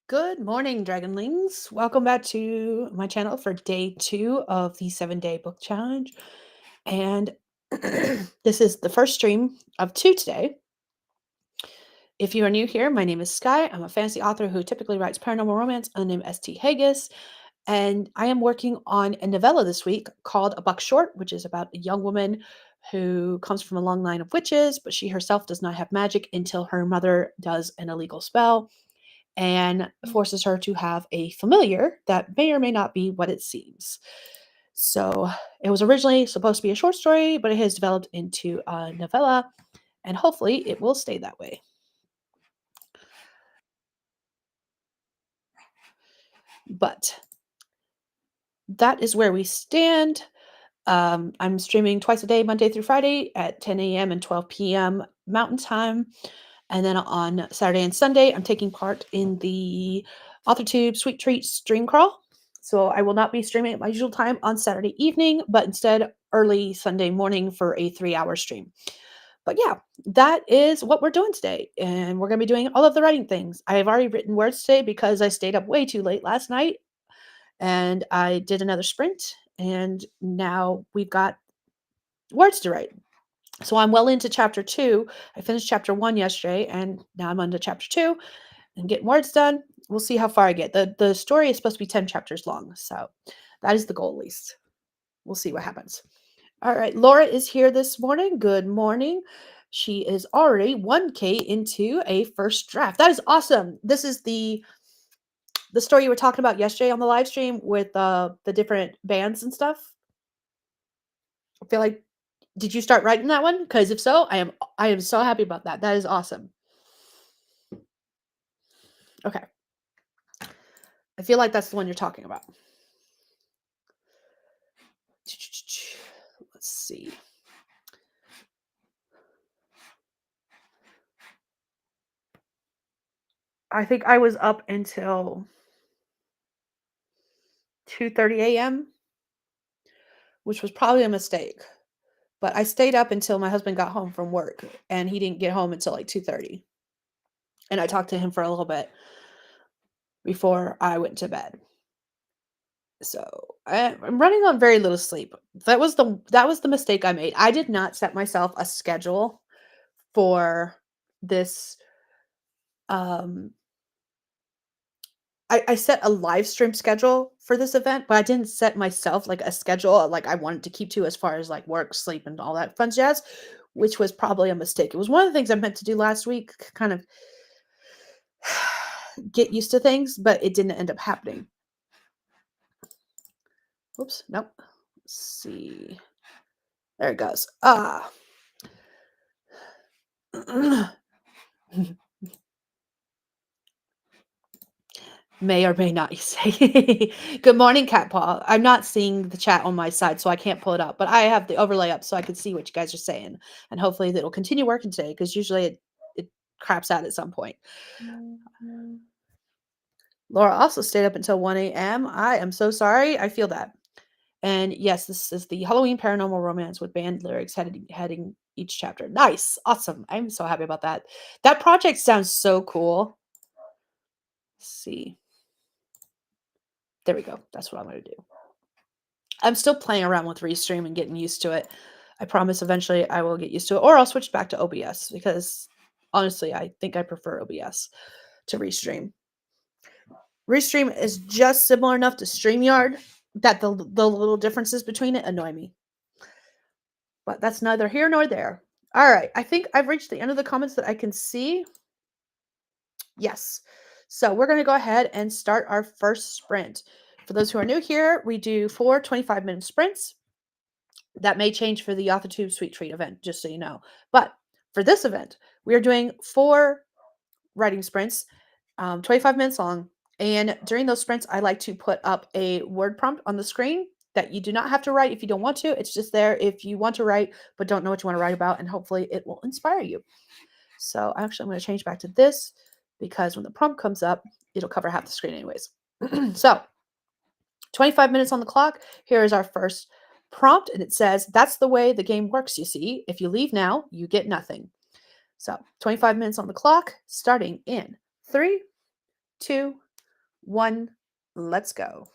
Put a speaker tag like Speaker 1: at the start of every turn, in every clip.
Speaker 1: Good morning, Dragonlings. Welcome back to my channel for day 2 of the 7-day book challenge. And this is the first stream of 2 today. If you are new here, my name is Skye. I'm a fantasy author who typically writes paranormal romance under the name St. Hegyes. And I am working on a novella this week called A Buck Short, which is about a young woman who comes from a long line of witches, but she herself does not have magic until her mother does an illegal spell and forces her to have a familiar that may or may not be what it seems. So it was originally supposed to be a short story, but it has developed into a novella, and hopefully it will stay that way. But that is where we stand. I'm streaming twice a day, Monday through Friday at 10 a.m. and 12 p.m. Mountain Time. And then on Saturday and Sunday, I'm taking part in the AuthorTube Sweet Treat Stream Crawl. So I will not be streaming at my usual time on Saturday evening, but instead early Sunday morning for a 3-hour stream. But yeah, that is what we're doing today. And we're going to be doing all of the writing things. I have already written words today because I stayed up way too late last night and I did another sprint. And now we've got words to write. So I'm well into chapter 2. I finished chapter 1 yesterday, and now I'm on to chapter 2 and getting words done. We'll see how far I get. The story is supposed to be 10 chapters long, so that is the goal, at least. We'll see what happens. All right, Laura is here this morning. Good morning. She is already 1K into a first draft. That is awesome. This is the story you were talking about yesterday on the live stream with the different bands and stuff. I feel like, did you start writing that one? Because if so, I am so happy about that. That is awesome. Okay. I feel like that's the one you're talking about. Let's see. I think I was up until 2:30 a.m., which was probably a mistake. But I stayed up until my husband got home from work, and he didn't get home until like 2:30. And I talked to him for a little bit before I went to bed. So I'm running on very little sleep. That was the mistake I made. I did not set myself a schedule for this. Um, I set a live stream schedule for this event, but I didn't set myself like a schedule like I wanted to keep to as far as like work, sleep, and all that fun jazz, which was probably a mistake. It was one of the things I meant to do last week, kind of get used to things, but it didn't end up happening. Oops, nope. Let's see. There it goes. May or may not, you say. Good morning, Cat Paw. I'm not seeing the chat on my side, so I can't pull it up, but I have the overlay up so I can see what you guys are saying. And hopefully it'll continue working today because usually it craps out at some point. Laura also stayed up until 1 a.m. I am so sorry. I feel that. And yes, this is the Halloween paranormal romance with band lyrics heading each chapter. Nice. Awesome. I'm so happy about that. That project sounds so cool. Let's see. There we go. That's what I'm going to do. I'm still playing around with Restream and getting used to it. I promise eventually I will get used to it, or I'll switch back to OBS because honestly, I think I prefer OBS to Restream. Restream is just similar enough to StreamYard that the little differences between it annoy me. But that's neither here nor there. All right, I think I've reached the end of the comments that I can see. Yes. So we're going to go ahead and start our first sprint. For those who are new here, we do 4 25-minute sprints. That may change for the AuthorTube Sweet Treat event, just so you know. But for this event, we are doing 4 writing sprints, 25 minutes long. And during those sprints, I like to put up a word prompt on the screen that you do not have to write if you don't want to. It's just there if you want to write but don't know what you want to write about, and hopefully it will inspire you. So I'm going to change back to this because when the prompt comes up, it'll cover half the screen anyways. So 25 minutes on the clock. Here is our first prompt, and it says, that's the way the game works, you see. If you leave now, you get nothing. So 25 minutes on the clock, starting in 3, 2, 1. Let's go.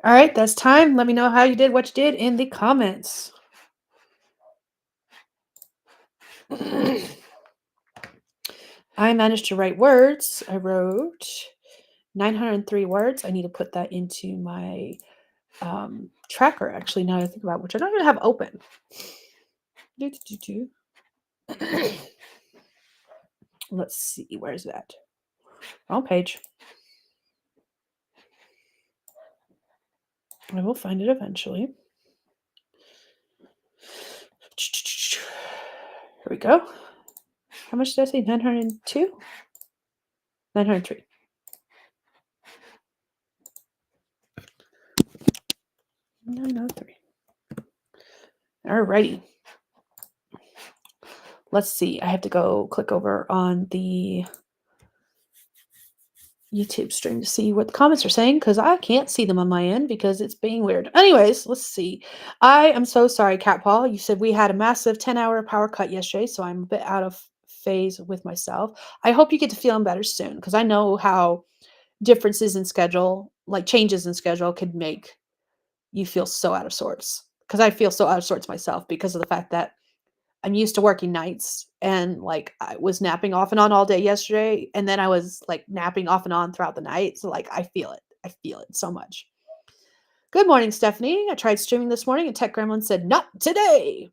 Speaker 1: All right, that's time. Let me know how you did, what you did in the comments. I managed to write words. I wrote 903 words. I need to put that into my tracker, actually, now that I think about it, which I don't even have open. Let's see, where's that? Wrong page. I will find it eventually. Here we go. How much did I say? 902? 903. 903. Alrighty. Let's see. I have to go click over on the YouTube stream to see what the comments are saying because I can't see them on my end because it's being weird. Anyways, let's see. I am so sorry, Cat Paw. You said we had a massive 10-hour power cut yesterday, so I'm a bit out of phase with myself. I hope you get to feeling better soon because I know how differences in schedule, like changes in schedule, could make you feel so out of sorts. Because I feel so out of sorts myself because of the fact that I'm used to working nights and like I was napping off and on all day yesterday and then I was like napping off and on throughout the night. So like I feel it. I feel it so much. Good morning, Stephanie. I tried streaming this morning and Tech Gremlin said, "Not today."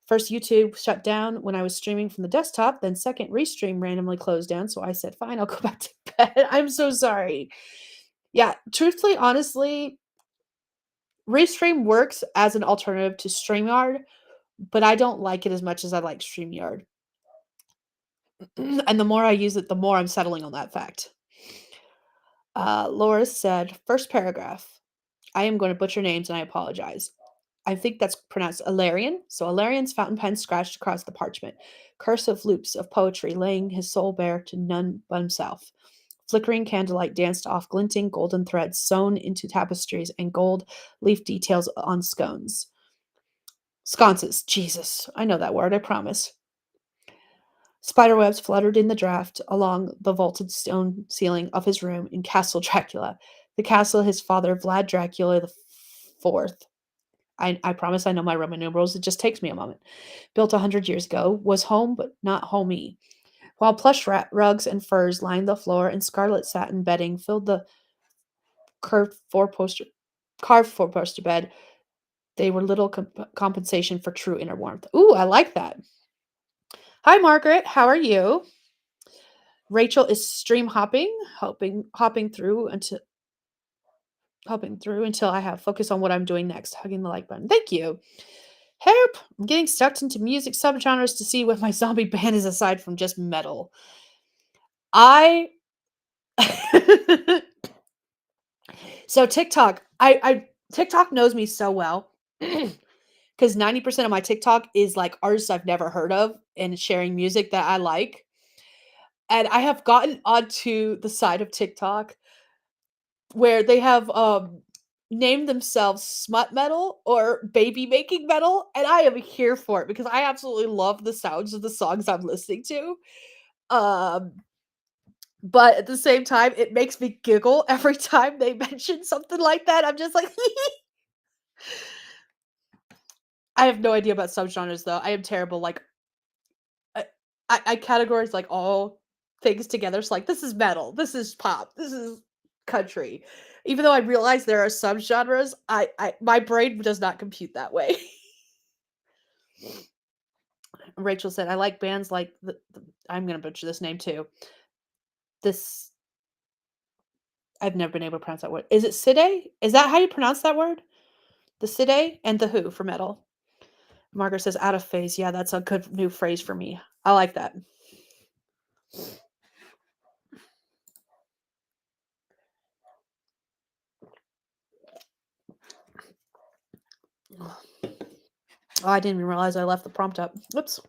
Speaker 1: First, YouTube shut down when I was streaming from the desktop. Then, second, Restream randomly closed down. So I said, "Fine, I'll go back to bed." I'm so sorry. Yeah, truthfully, honestly, Restream works as an alternative to StreamYard, but I don't like it as much as I like StreamYard. And the more I use it, the more I'm settling on that fact. Laura said, first paragraph. I am going to butcher names and I apologize. I think that's pronounced Alarian. So Alarian's fountain pen scratched across the parchment. Cursive loops of poetry laying his soul bare to none but himself. Flickering candlelight danced off glinting golden threads sewn into tapestries and gold leaf details on scones. Sconces. Jesus. I know that word, I promise. Spiderwebs fluttered in the draft along the vaulted stone ceiling of his room in Castle Dracula, the castle his father, Vlad Dracula the Fourth. I promise I know my Roman numerals. It just takes me a moment. Built 100 years ago, was home but not homey. While plush rugs and furs lined the floor and scarlet satin bedding filled the curved carved four-poster bed, they were little compensation for true inner warmth. Ooh, I like that. Hi, Margaret. How are you? Rachel is stream hopping through until I have focus on what I'm doing next. Hugging the like button. Thank you. Help! I'm getting stuck into music subgenres to see what my zombie band is aside from just metal. I so TikTok, I TikTok knows me so well because 90% of my TikTok is like artists I've never heard of and sharing music that I like. And I have gotten onto the side of TikTok where they have named themselves smut metal or baby making metal, and I am here for it because I absolutely love the sounds of the songs I'm listening to. Um, but at the same time, it makes me giggle every time they mention something like that. I'm just like, I have no idea about subgenres though. I am terrible. Like, I, I categorize like all things together. So like, this is metal, this is pop, this is country. Even though I realize there are subgenres, I my brain does not compute that way. Rachel said, "I like bands like I'm gonna butcher this name too. This I've never been able to pronounce that word. Is it Side? Is that how you pronounce that word? The Side and the Who for metal." Margaret says, "Out of phase." Yeah, that's a good new phrase for me. I like that. Oh, I didn't even realize I left the prompt up. Whoops.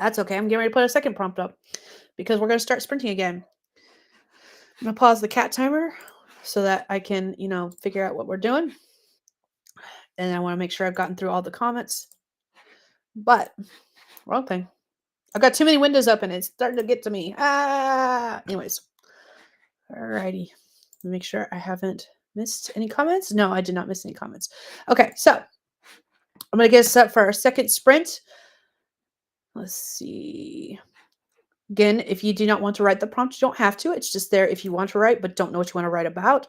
Speaker 1: That's okay. I'm getting ready to put a second prompt up because we're going to start sprinting again. I'm going to pause the cat timer so that I can, figure out what we're doing. And I want to make sure I've gotten through all the comments. But, wrong thing. I've got too many windows open. It's starting to get to me. Anyways. Alrighty. Make sure I haven't missed any comments? No, I did not miss any comments. Okay, so I'm gonna get us set for our second sprint. Let's see. Again, if you do not want to write the prompt, you don't have to. It's just there if you want to write, but don't know what you want to write about.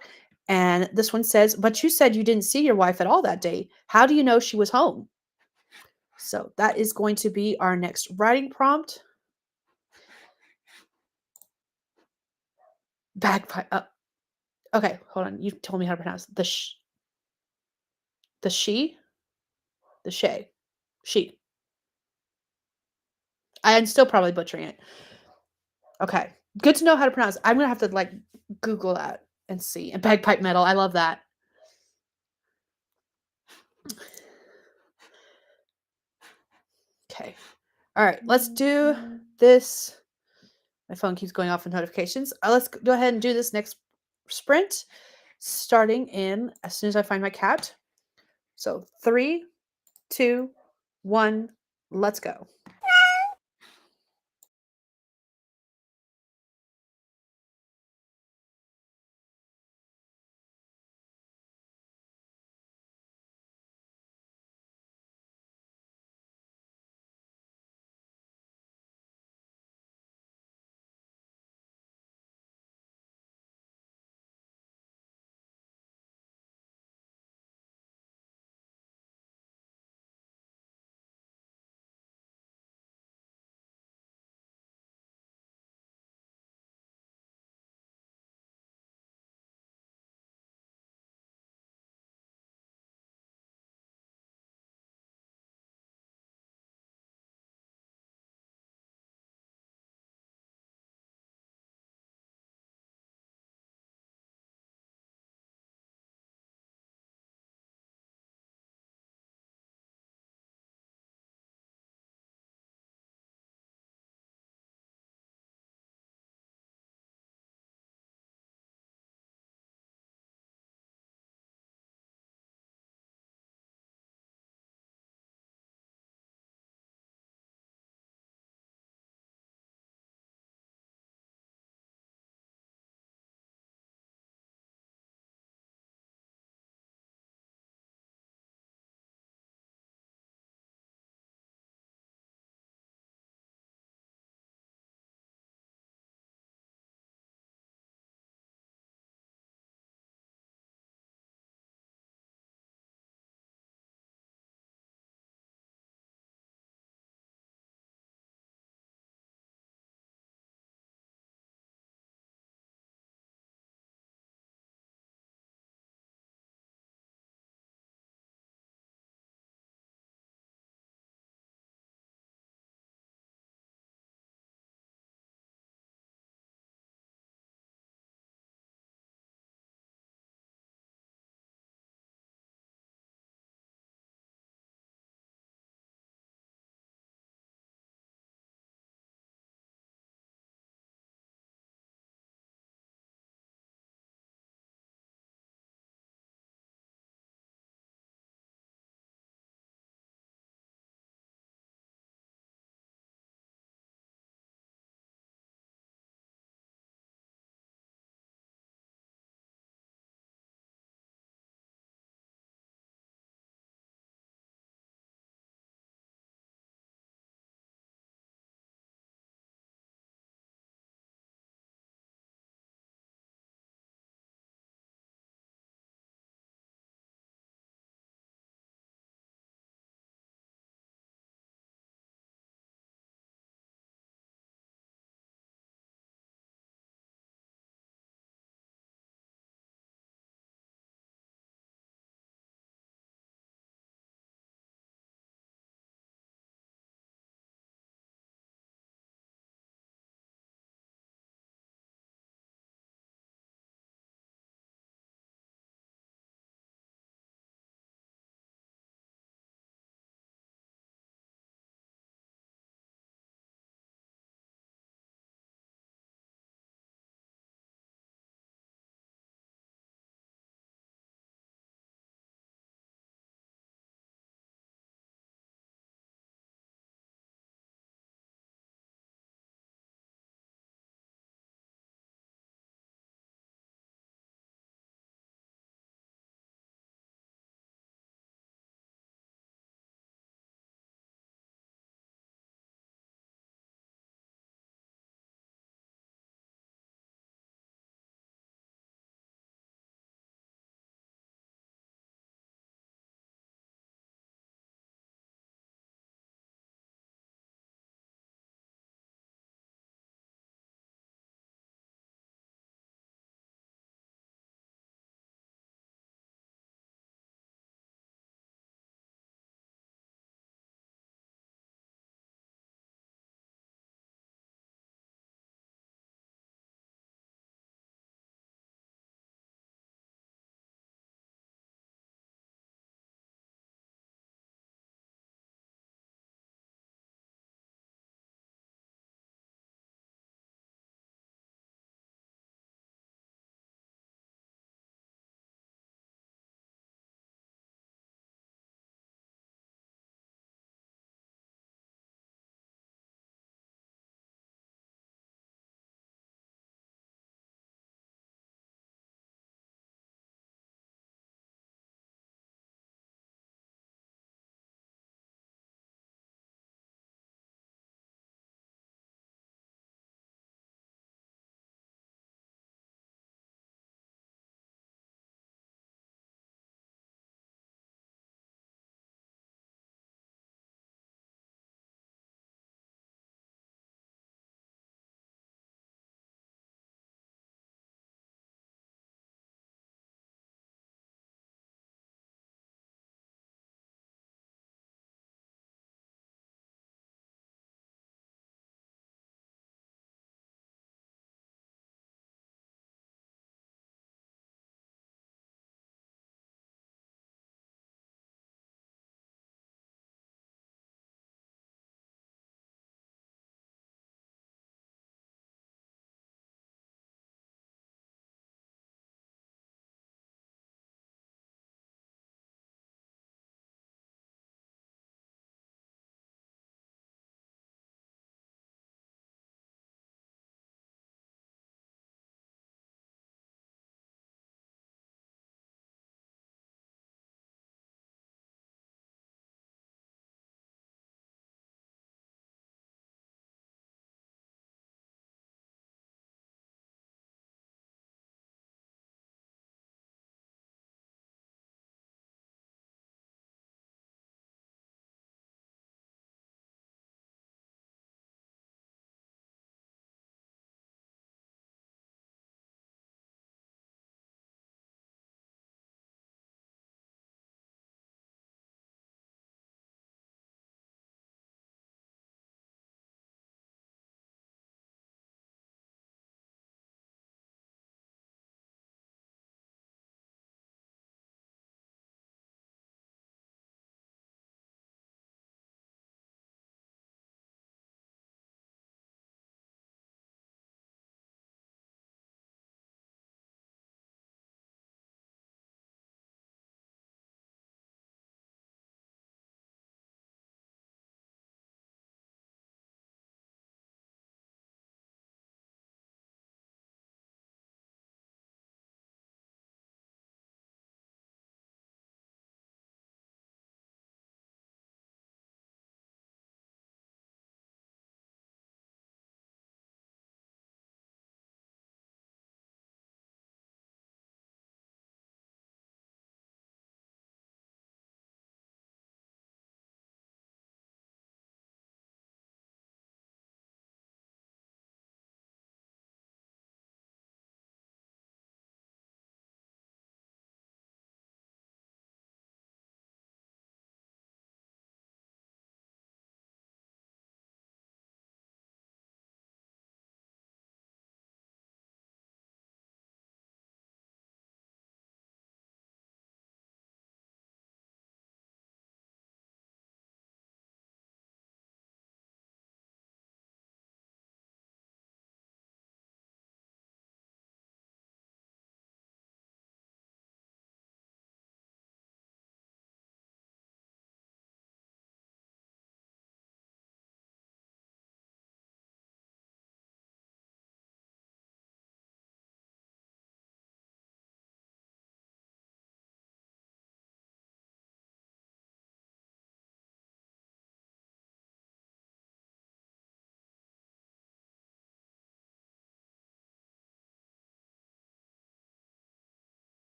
Speaker 1: And this one says, but you said you didn't see your wife at all that day. How do you know she was home? So that is going to be our next writing prompt. Bagpipe. Okay, hold on. You told me how to pronounce the she, the shay, she. I am still probably butchering it. Okay, good to know how to pronounce. I'm gonna have to like Google that and see. And bagpipe metal. I love that. Okay. All right. Let's do this. My phone keeps going off with notifications. Let's go ahead and do this next sprint, starting in as soon as I find my cat. So 3, 2, 1, let's go.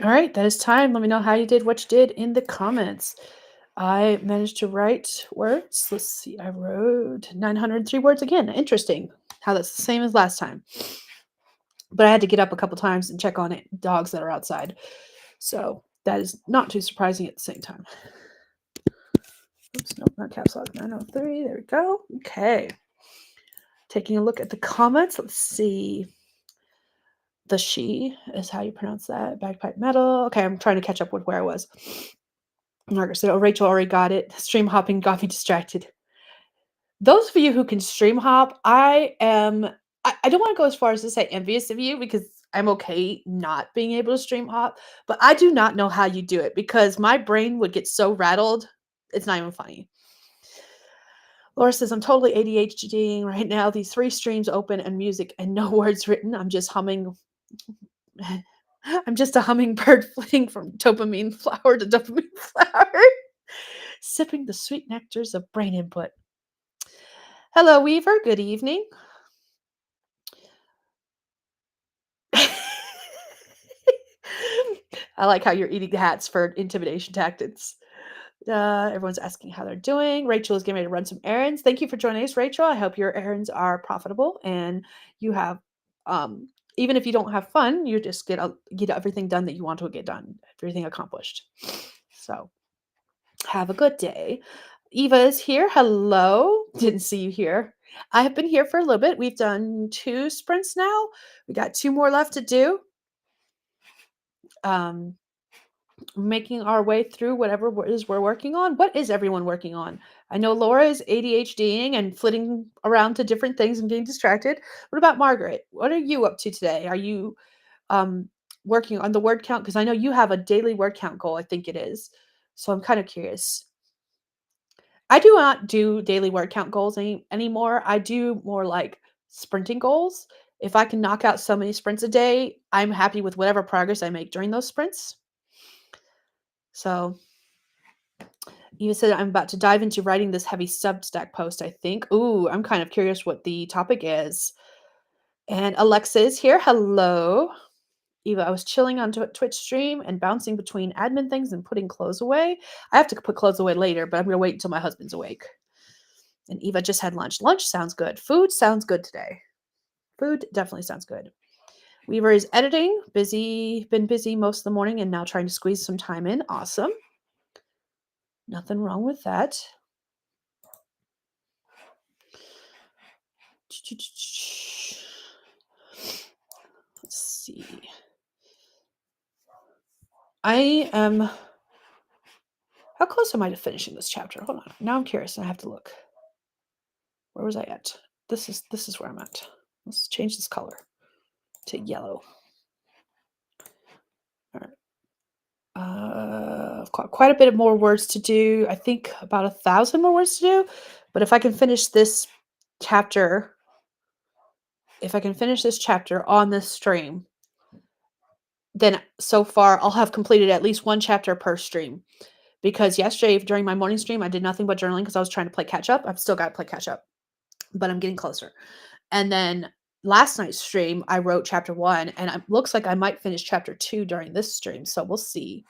Speaker 1: All right, that is time. Let me know how you did, what you did in the comments. I managed to write words. Let's see, I wrote 903 words again. Interesting how that's the same as last time. But I had to get up a couple times and check on it, dogs that are outside. So that is not too surprising at the same time. Oops, nope, not caps lock. 903. There we go. Okay. Taking a look at the comments. Let's see. The she is how you pronounce that. Bagpipe metal. Okay, I'm trying to catch up with where I was. Margaret said, "Oh, Rachel already got it. Stream hopping got me distracted." Those of you who can stream hop, I don't want to go as far as to say envious of you because I'm okay not being able to stream hop, but I do not know how you do it because my brain would get so rattled. It's not even funny. Laura says, I'm totally ADHDing right now. These three streams open and music and no words written. I'm just humming. I'm just a hummingbird flitting from dopamine flower to dopamine flower, sipping the sweet nectars of brain input. Hello, Weaver. Good evening. I like how you're eating hats for intimidation tactics. Everyone's asking how they're doing. Rachel is getting ready to run some errands. Thank you for joining us, Rachel. I hope your errands are profitable and you have, even if you don't have fun, you just get everything done that you want to get done, everything accomplished. So have a good day. Eva is here. Hello. Didn't see you here. I have been here for a little bit. We've done 2 sprints now. We got 2 more left to do. Making our way through whatever it is we're working on. What is everyone working on? I know Laura is ADHDing and flitting around to different things and getting distracted. What about Margaret? What are you up to today? Are you um, working on the word count? Because I know you have a daily word count goal, I think it is. So I'm kind of curious. I do not do daily word count goals anymore. I do more like sprinting goals. If I can knock out so many sprints a day, I'm happy with whatever progress I make during those sprints. So you said I'm about to dive into writing this heavy Substack post, I think. Ooh, I'm kind of curious what the topic is. And Alexa is here. Hello. Eva, I was chilling on Twitch stream and bouncing between admin things and putting clothes away. I have to put clothes away later, but I'm going to wait until my husband's awake. And Eva just had lunch. Lunch sounds good. Food sounds good today. Food definitely sounds good. Weaver is editing. Been busy most of the morning and now trying to squeeze some time in. Awesome. Nothing wrong with that. Let's see. I am. How close am I to finishing this chapter? Hold on. Now I'm curious and I have to look. Where was I at? This is where I'm at. Let's change this color to yellow. All right. I've got quite a bit of more words to do. I think about 1,000 more words to do. But if I can finish this chapter, on this stream, then so far I'll have completed at least 1 chapter per stream. Because yesterday during my morning stream, I did nothing but journaling because I was trying to play catch up. I've still got to play catch up, but I'm getting closer. And then last night's stream, I wrote chapter 1, and it looks like I might finish chapter 2 during this stream. So we'll see.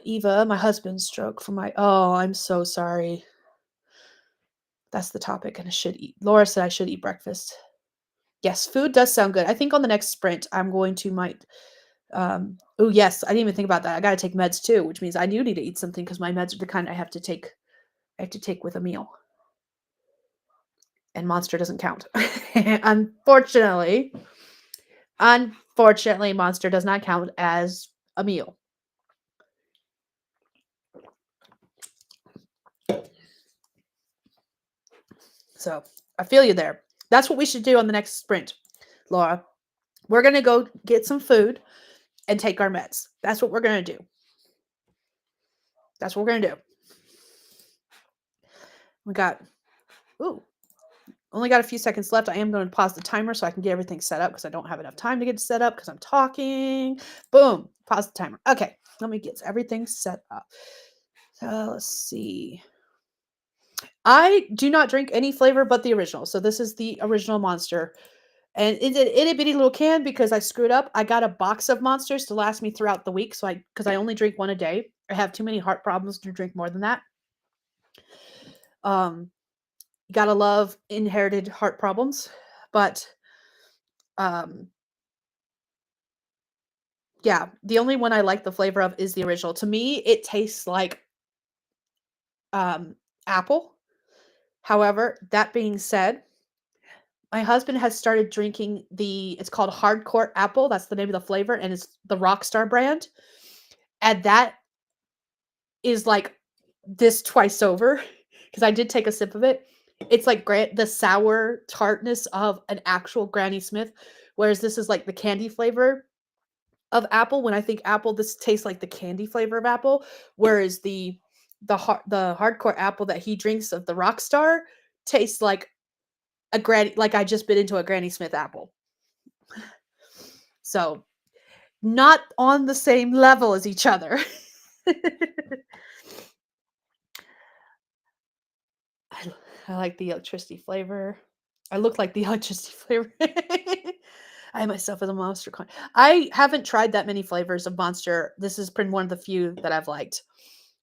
Speaker 1: Eva, my husband's stroke from my. Oh, I'm so sorry. That's the topic, and I should eat. Laura said I should eat breakfast. Yes, food does sound good. I think on the next sprint, I'm going to might. Oh yes, I didn't even think about that. I got to take meds too, which means I do need to eat something because my meds are the kind I have to take. I have to take with a meal. And Monster doesn't count. Unfortunately, Monster does not count as a meal. So I feel you there. That's what we should do on the next sprint, Laura. We're going to go get some food and take our meds. That's what we're going to do. That's what we're going to do. We got, only got a few seconds left. I am going to pause the timer so I can get everything set up because I don't have enough time to get it set up because I'm talking. Boom. Pause the timer. Okay. Let me get everything set up. So let's see. I do not drink any flavor but the original. So this is the original Monster. And it's an itty bitty little can because I screwed up. I got a box of monsters to last me throughout the week. So because I only drink one a day, I have too many heart problems to drink more than that. Um, you gotta love inherited heart problems. But um, yeah, the only one I like the flavor of is the original. To me, it tastes like um, apple. However, that being said, my husband has started drinking it's called Hardcore Apple. That's the name of the flavor, and it's the Rockstar brand. And that is like this twice over because I did take a sip of it. It's like the sour tartness of an actual Granny Smith, whereas this is like the candy flavor of apple. When I think apple, this tastes like the candy flavor of apple, whereas the hardcore apple that he drinks of the Rockstar tastes like a granny, like I just bit into a Granny Smith apple. So not on the same level as each other. I, I like the electricity flavor. I look like the electricity flavor. I myself as a monster con. I haven't tried that many flavors of Monster. This has been one of the few that I've liked.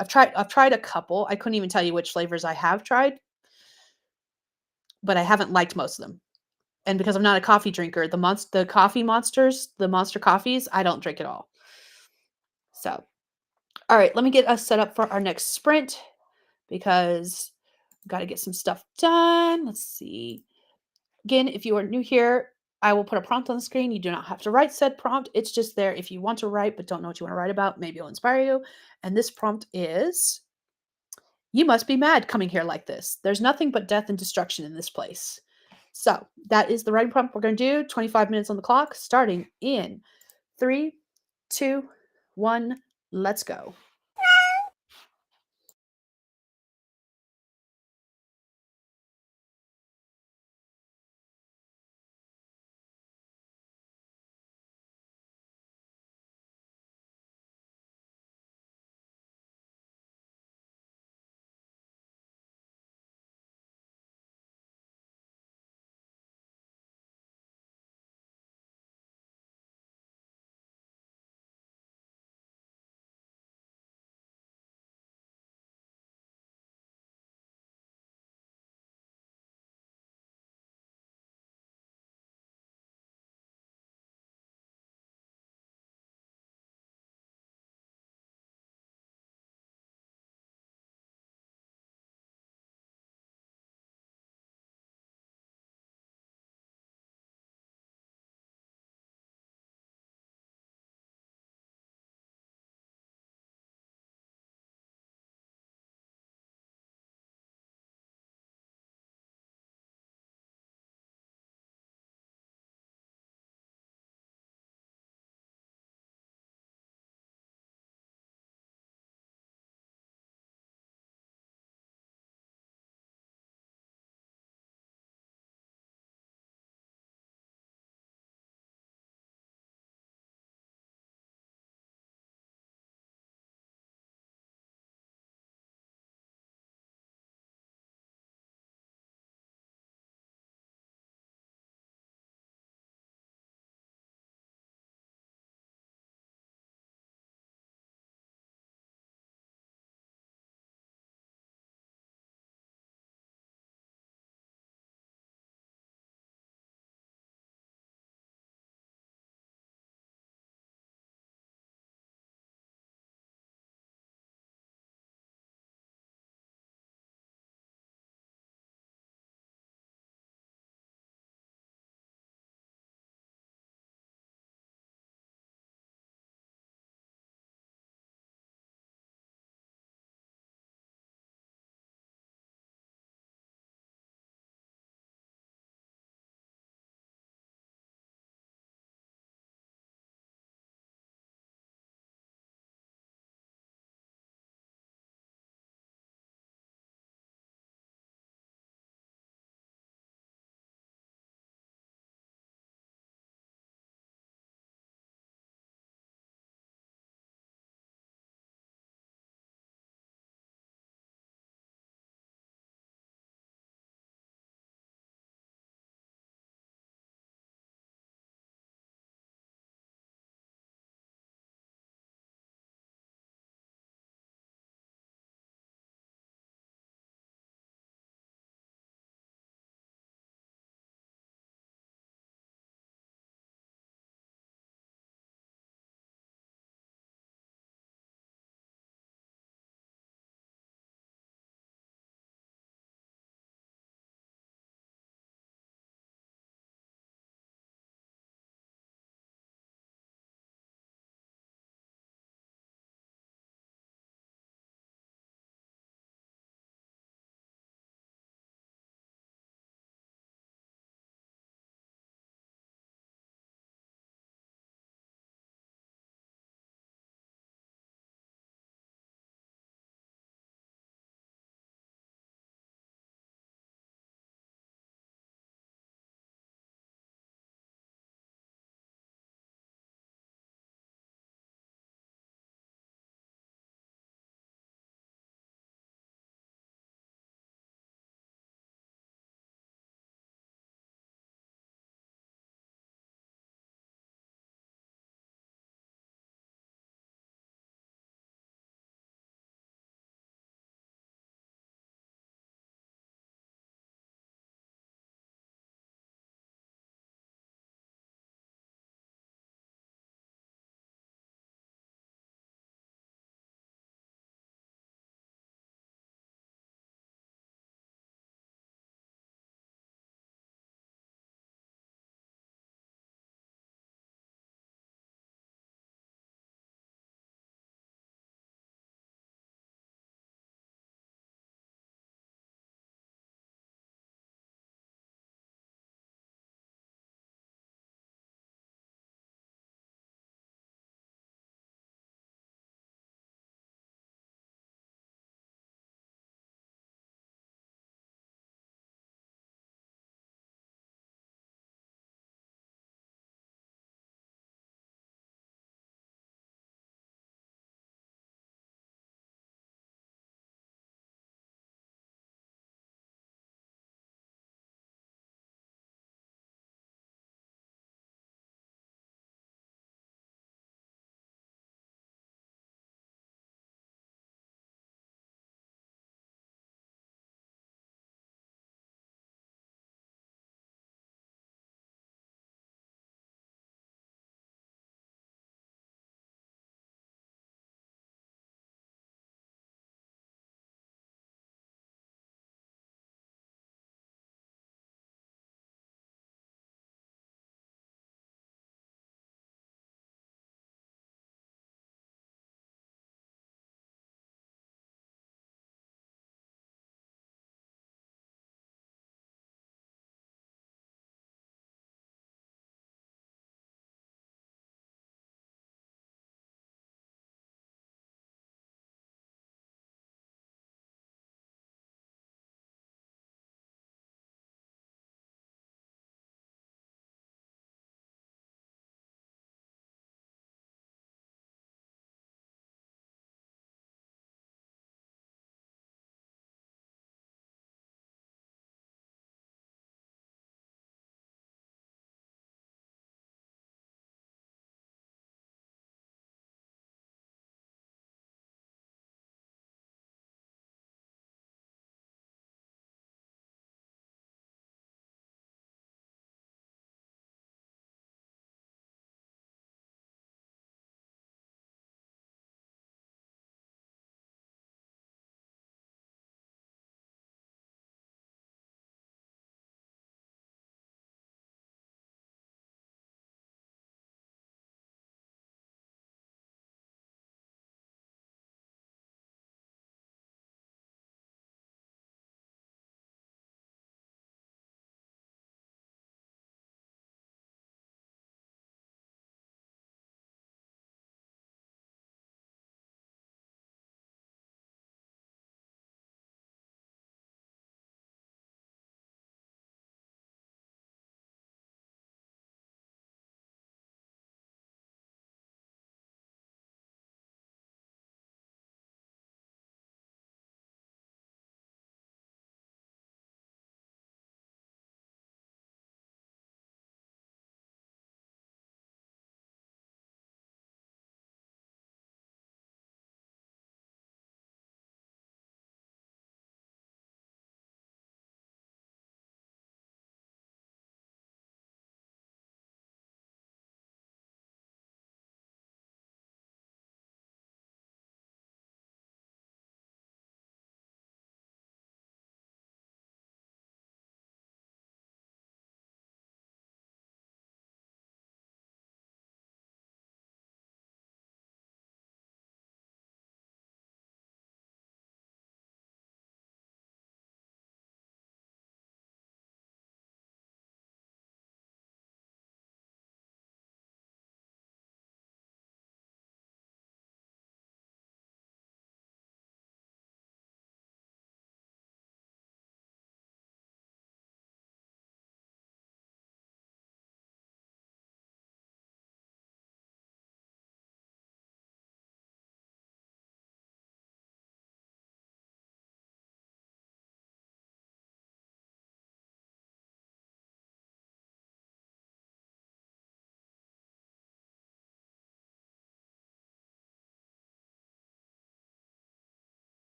Speaker 1: I've tried a couple. I couldn't even tell you which flavors I have tried, but I haven't liked most of them. And because I'm not a coffee drinker, the coffee monsters, the monster coffees, I don't drink at all. So, all right, let me get us set up for our next sprint because I've got to get some stuff done. Let's see. Again, if you are new here, I will put a prompt on the screen. You do not have to write said prompt. It's just there if you want to write but don't know what you want to write about. Maybe it'll inspire you. And this prompt is: you must be mad coming here like this. There's nothing but death and destruction in this place. So that is the writing prompt we're going to do. 25 minutes on the clock, starting in 3, 2, 1. Let's go.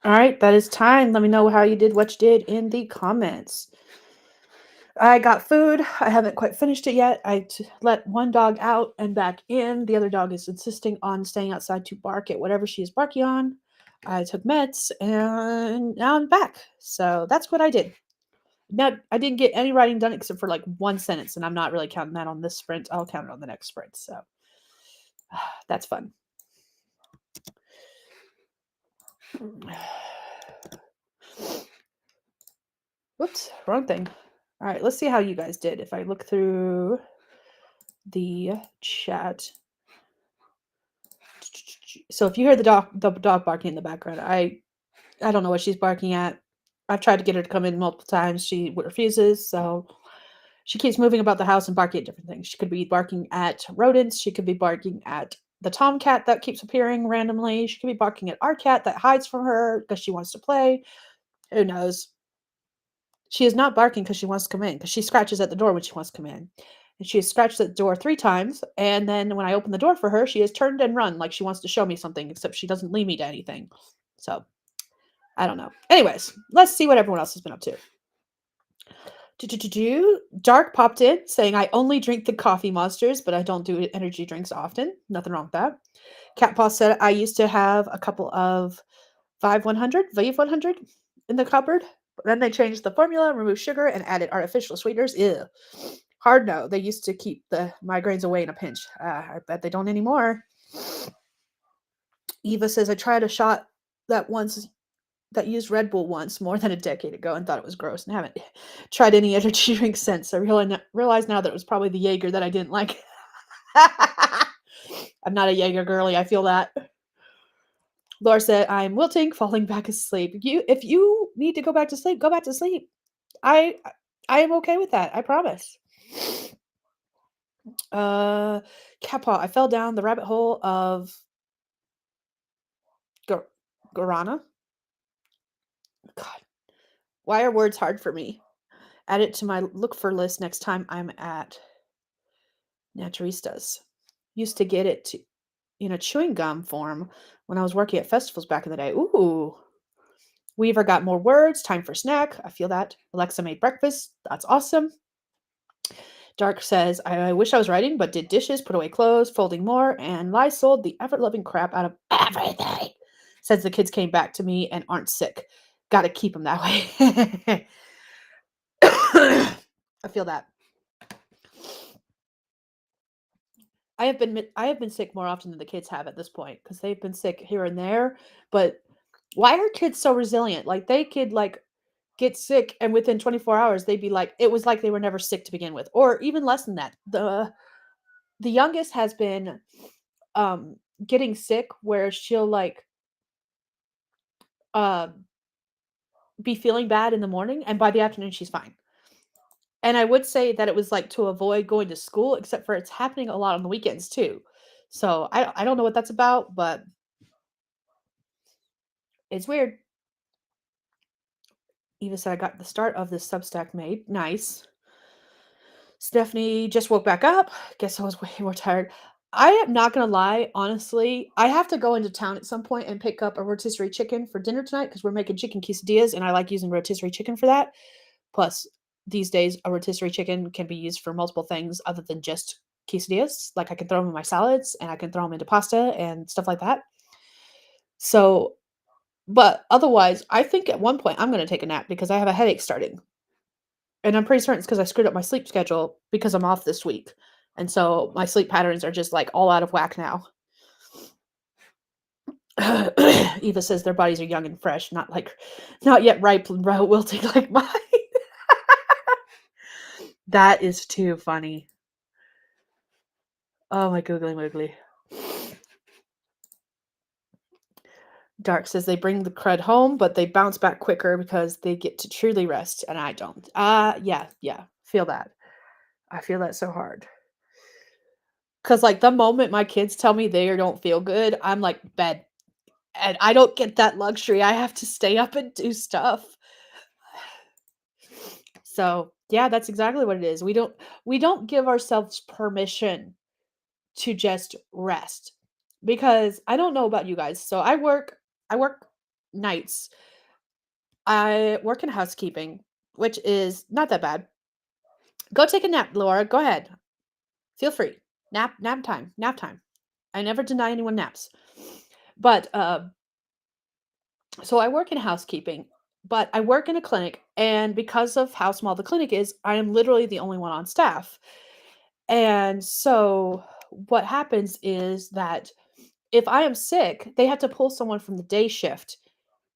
Speaker 1: All right, that is time. Let me know how you did, what you did in the comments. I got food. I haven't quite finished it yet. Let one dog out and back in. The other dog is insisting on staying outside to bark at whatever she is barking on. I took meds and now I'm back. So that's what I did. Now, I didn't get any writing done except for like one sentence, and I'm not really counting that on this sprint. I'll count it on the next sprint. So that's fun. Whoops, wrong thing. All right, let's see how you guys did. If I look through the chat. So if you hear the dog barking in the background, I don't know what she's barking at. I've tried to get her to come in multiple times. She refuses. So she keeps moving about the house and barking at different things. She could be barking at rodents. She could be barking at the tomcat that keeps appearing randomly. She could be barking at our cat that hides from her because she wants to play. Who knows? She is not barking because she wants to come in, because she scratches at the door when she wants to come in. And she has scratched at the door 3 times, and then when I open the door for her, she has turned and run like she wants to show me something, except she doesn't lead me to anything. So, I don't know. Anyways, let's see what everyone else has been up to. Dark popped in saying, I only drink the coffee monsters, but I don't do energy drinks often. Nothing wrong with that. Cat Paw said, I used to have a couple of Vive 100 in the cupboard. But then they changed the formula, removed sugar, and added artificial sweeteners. Ew. Hard no. They used to keep the migraines away in a pinch. I bet they don't anymore. Eva says, I tried a shot that used Red Bull once more than a decade ago and thought it was gross and haven't tried any energy drink since. I realize now that it was probably the Jaeger that I didn't like. I'm not a Jaeger girly. I feel that. Laura said, I'm wilting, falling back asleep. If you need to go back to sleep, go back to sleep. I I am okay with that. I promise. Kappa, I fell down the rabbit hole of Guarana. God, why are words hard for me? Add it to my look for list next time I'm at Naturistas. Used to get it in a chewing gum form when I was working at festivals back in the day. Ooh. Weaver got more words. Time for snack. I feel that. Alexa made breakfast. That's awesome. Dark says, I wish I was writing, but did dishes, put away clothes, folding more, and lies sold the ever loving crap out of everything. Says the kids came back to me and aren't sick. Gotta keep them that way. I feel that. I have been sick more often than the kids have at this point because they've been sick here and there. But why are kids so resilient? Like they could get sick and within 24 hours they'd be like it was like they were never sick to begin with, or even less than that. The youngest has been um getting sick where she'll uh be feeling bad in the morning and by the afternoon she's fine. And I would say that it was like to avoid going to school, except for it's happening a lot on the weekends too. So I don't know what that's about, but it's weird. Eva said I got the start of this Substack made. Nice. Stephanie just woke back up. Guess I was way more tired. I am not gonna lie, honestly. I have to go into town at some point and pick up a rotisserie chicken for dinner tonight because we're making chicken quesadillas, and I like using rotisserie chicken for that. Plus, these days, a rotisserie chicken can be used for multiple things other than just quesadillas. Like I can throw them in my salads, and I can throw them into pasta and stuff like that. So, but otherwise, I think at one point I'm gonna take a nap because I have a headache starting. And I'm pretty certain it's because I screwed up my sleep schedule because I'm off this week. And so my sleep patterns are just like all out of whack now. Eva says their bodies are young and fresh, not yet ripe and wilting like mine. That is too funny. Oh my googly wiggly. Dark says they bring the crud home, but they bounce back quicker because they get to truly rest, and I don't. Yeah. Feel that. I feel that so hard. Cause like the moment my kids tell me they don't feel good, I'm like bed. And I don't get that luxury. I have to stay up and do stuff. So, yeah, that's exactly what it is. We don't give ourselves permission to just rest. Because I don't know about you guys. So I work nights, I work in housekeeping, which is not that bad. Go take a nap, Laura. Go ahead. Feel free. Nap time. Nap time. I never deny anyone naps. But so I work in housekeeping, but I work in a clinic, and because of how small the clinic is, I am literally the only one on staff. And so what happens is that if I am sick, they have to pull someone from the day shift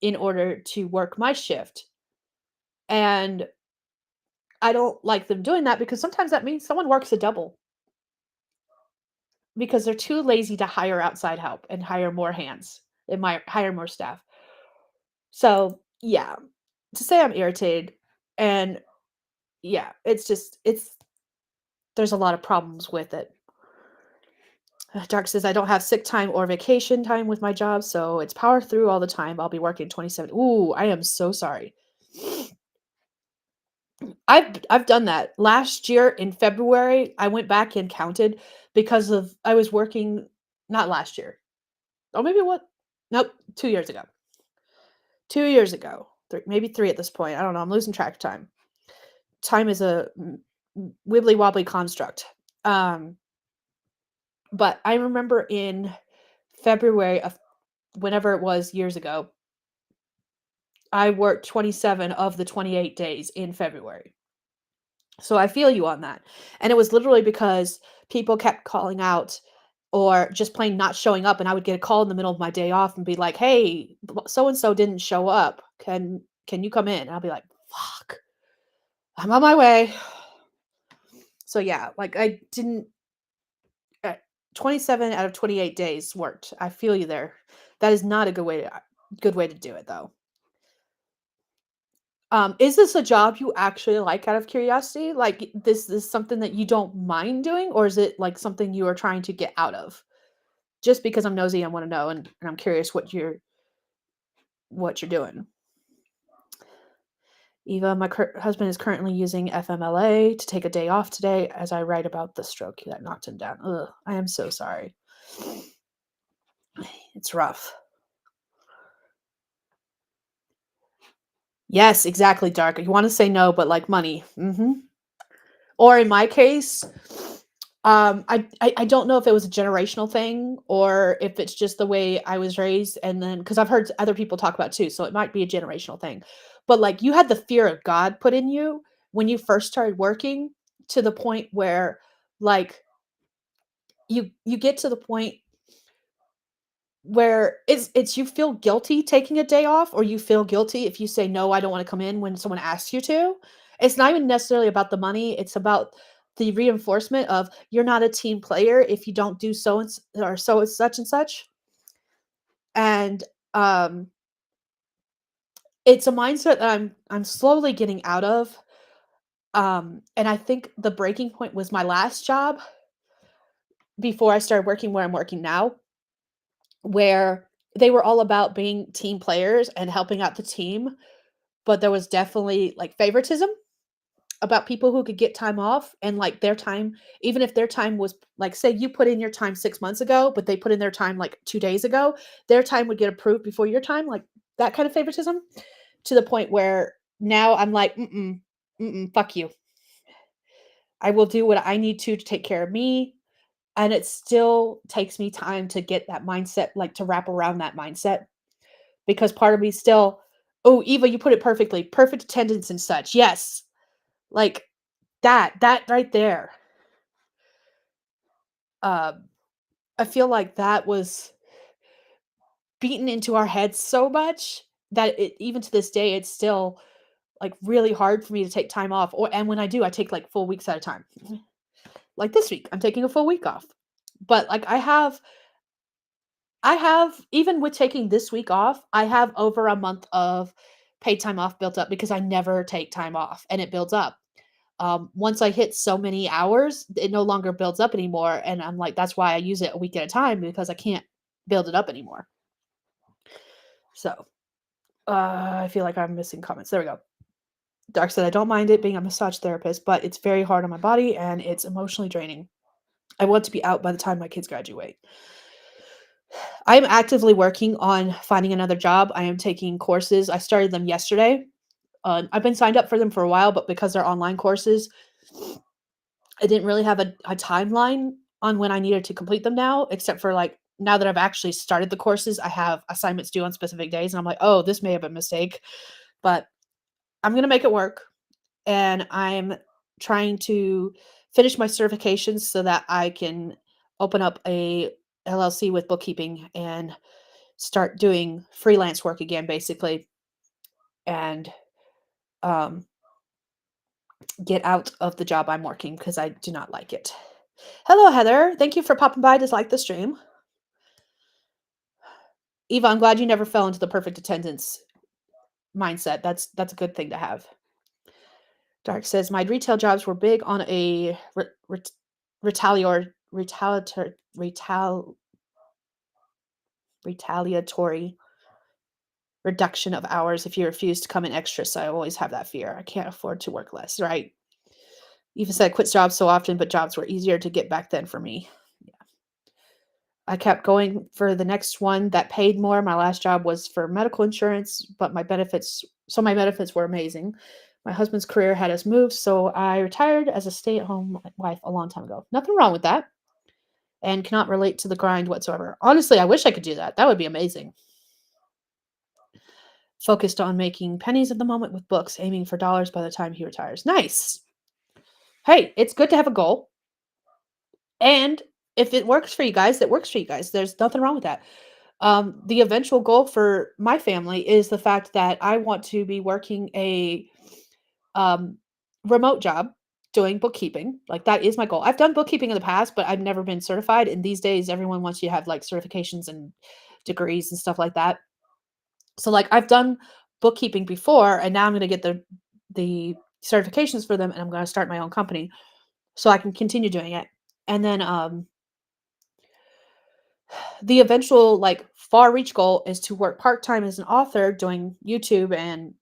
Speaker 1: in order to work my shift. And I don't like them doing that because sometimes that means someone works a double because they're too lazy to hire outside help and hire more hands and hire more staff. So, yeah, to say I'm irritated, and yeah, it's there's a lot of problems with it. Dark says I don't have sick time or vacation time with my job, so it's power through all the time. I'll be working 27. Ooh, I am so sorry. I've done that. Last year in February, I went back and counted because of I was working not last year. Oh, maybe what? Nope, 2 years ago. 2 years ago. Maybe 3 at this point. I don't know. I'm losing track of time. Time is a wibbly wobbly construct. Um, but I remember in February of whenever it was years ago, I worked 27 of the 28 days in February. So I feel you on that. And it was literally because people kept calling out or just plain not showing up, and I would get a call in the middle of my day off and be like, "Hey, so and so didn't show up. Can you come in?" And I'll be like, "Fuck. I'm on my way." So yeah, like I didn't 27 out of 28 days worked. I feel you there. That is not a good way to do it though. Is this a job you actually like out of curiosity? Like this is something that you don't mind doing, or is it like something you are trying to get out of? Just because I'm nosy, I want to know, and I'm curious what you're doing. Eva, my husband is currently using FMLA to take a day off today as I write about the stroke that knocked him down. Ugh, I am so sorry. It's rough. Yes, exactly, Dark. You want to say no, but like money. Or in my case, I don't know if it was a generational thing or if it's just the way I was raised, and then because I've heard other people talk about it too, so it might be a generational thing. But like you had the fear of God put in you when you first started working to the point where like you get to the point where it's you feel guilty taking a day off, or you feel guilty if you say, "No, I don't wanna come in," when someone asks you to. It's not even necessarily about the money, it's about the reinforcement of you're not a team player if you don't do so and s or so and such and such, and, um, it's a mindset that I'm slowly getting out of, and I think the breaking point was my last job before I started working where I'm working now, where they were all about being team players and helping out the team. But there was definitely, like, favoritism about people who could get time off and, like, their time even if their time was like, say you put in your time 6 months ago, but they put in their time, like, 2 days ago, their time would get approved before your time, like, that kind of favoritism, to the point where now I'm like, "Mm-mm, mm-mm, fuck you. I will do what I need to take care of me," and it still takes me time to get that mindset, like, to wrap around that mindset because part of me still, "Oh, Eva, you put it perfectly. Perfect attendance and such. Yes." Like, that right there, um, I feel like that was beaten into our heads so much that it even to this day, it's still, like, really hard for me to take time off, or and when I do, I take, like, full weeks at a time. Like this week, I'm taking a full week off. But, like, I have even with taking this week off, I have over a month of paid time off built up because I never take time off, and it builds up. Once I hit so many hours, it no longer builds up anymore, and I'm like, that's why I use it a week at a time because I can't build it up anymore. So, I feel like I'm missing comments. There we go. Dark said, I don't mind it being a massage therapist, but it's very hard on my body and it's emotionally draining. I want to be out by the time my kids graduate. I'm actively working on finding another job. I am taking courses. I started them yesterday. I've been signed up for them for a while, but because they're online courses, I didn't really have a timeline on when I needed to complete them now, except for like now that I've actually started the courses, I have assignments due on specific days. And I'm like, oh, this may have been a mistake, but I'm going to make it work. And I'm trying to finish my certifications so that I can open up a LLC with bookkeeping and start doing freelance work again, basically, and um, get out of the job I'm working because I do not like it. Hello, Heather. Thank you for popping by to like the stream. Eva, I'm glad you never fell into the perfect attendance mindset. That's a good thing to have. Dark says my retail jobs were big on a retaliatory reduction of hours if you refuse to come in extra. So I always have that fear. I can't afford to work less, right? Eva said I quit jobs so often, but jobs were easier to get back then for me. Yeah. I kept going for the next one that paid more. My last job was for medical insurance, but my benefits were amazing. My husband's career had us move, so I retired as a stay-at-home wife a long time ago. Nothing wrong with that, and cannot relate to the grind whatsoever. Honestly, I wish I could do that. That would be amazing. Focused on making pennies at the moment with books, aiming for dollars by the time he retires. Nice. Hey, it's good to have a goal. And if it works for you guys, it works for you guys. There's nothing wrong with that. The eventual goal for my family is the fact that I want to be working a um, remote job doing bookkeeping. Like that is my goal. I've done bookkeeping in the past, but I've never been certified. And these days, everyone wants you to have like certifications and degrees and stuff like that. So like I've done bookkeeping before, and now I'm going to get the certifications for them, and I'm going to start my own company so I can continue doing it. And then the eventual like far reach goal is to work part-time as an author doing YouTube and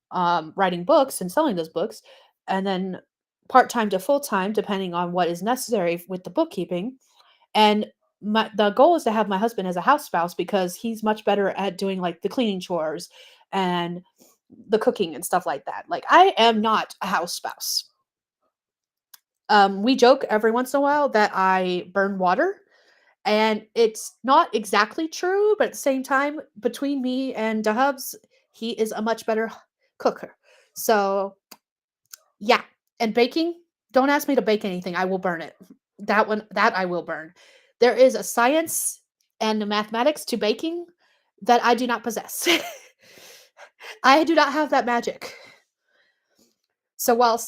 Speaker 1: writing books and selling those books, and then part-time to full-time depending on what is necessary with the bookkeeping. And the goal is to have my husband as a house spouse because he's much better at doing like the cleaning chores and the cooking and stuff like that. Like I am not a house spouse. We joke every once in a while that I burn water, and it's not exactly true, but at the same time, between me and DeHubs, he is a much better cooker. So, yeah. And baking, don't ask me to bake anything. I will burn it. That I will burn. There is a science and a mathematics to baking that I do not possess. I do not have that magic. So while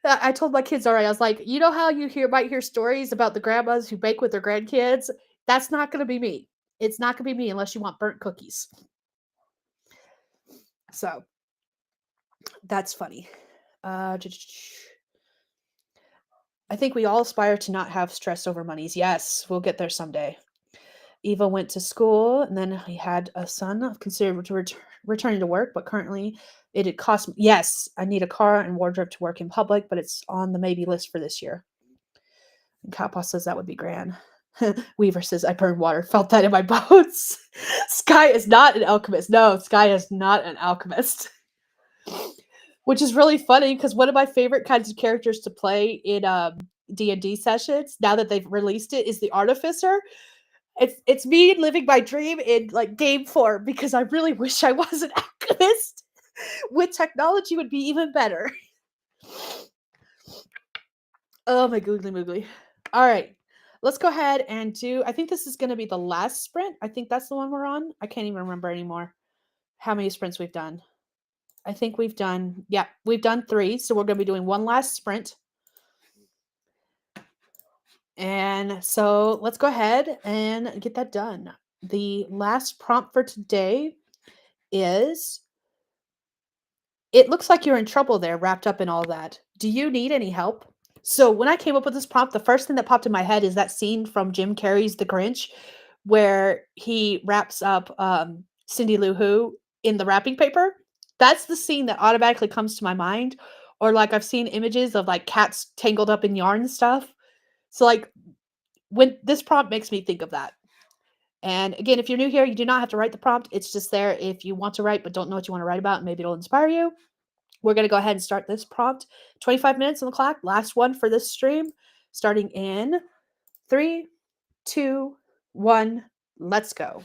Speaker 1: I told my kids already, I was like, you know how you might hear stories about the grandmas who bake with their grandkids? That's not going to be me. It's not going to be me unless you want burnt cookies. So that's funny. I think we all aspire to not have stress over monies. Yes, we'll get there someday. Eva went to school and then he had a son. I've considered returning to work, but currently it cost me. Yes, I need a car and wardrobe to work in public, but it's on the maybe list for this year. And Kappa says that would be grand. Weaver says, I burned water, felt that in my bones. Skye is not an alchemist. No, Skye is not an alchemist. Which is really funny because one of my favorite kinds of characters to play in D&D sessions, now that they've released it, is the Artificer. It's me living my dream in like game form because I really wish I was an alchemist. With technology would be even better. Oh my googly moogly. All right. Let's go ahead and do I think this is going to be the last sprint. I think that's the one we're on. I can't even remember anymore how many sprints we've done. I think we've done 3, so we're going to be doing one last sprint. And so let's go ahead and get that done. The last prompt for today is it looks like you're in trouble there, wrapped up in all that. Do you need any help? So when I came up with this prompt, the first thing that popped in my head is that scene from Jim Carrey's The Grinch where he wraps up Cindy Lou Who in the wrapping paper. That's the scene that automatically comes to my mind. Or like I've seen images of like cats tangled up in yarn and stuff. So like when this prompt makes me think of that. And again, if you're new here, you do not have to write the prompt. It's just there if you want to write but don't know what you want to write about. Maybe it'll inspire you. We're going to go ahead and start this prompt. 25 minutes on the clock. Last one for this stream. Starting in 3, 2, 1. Let's go.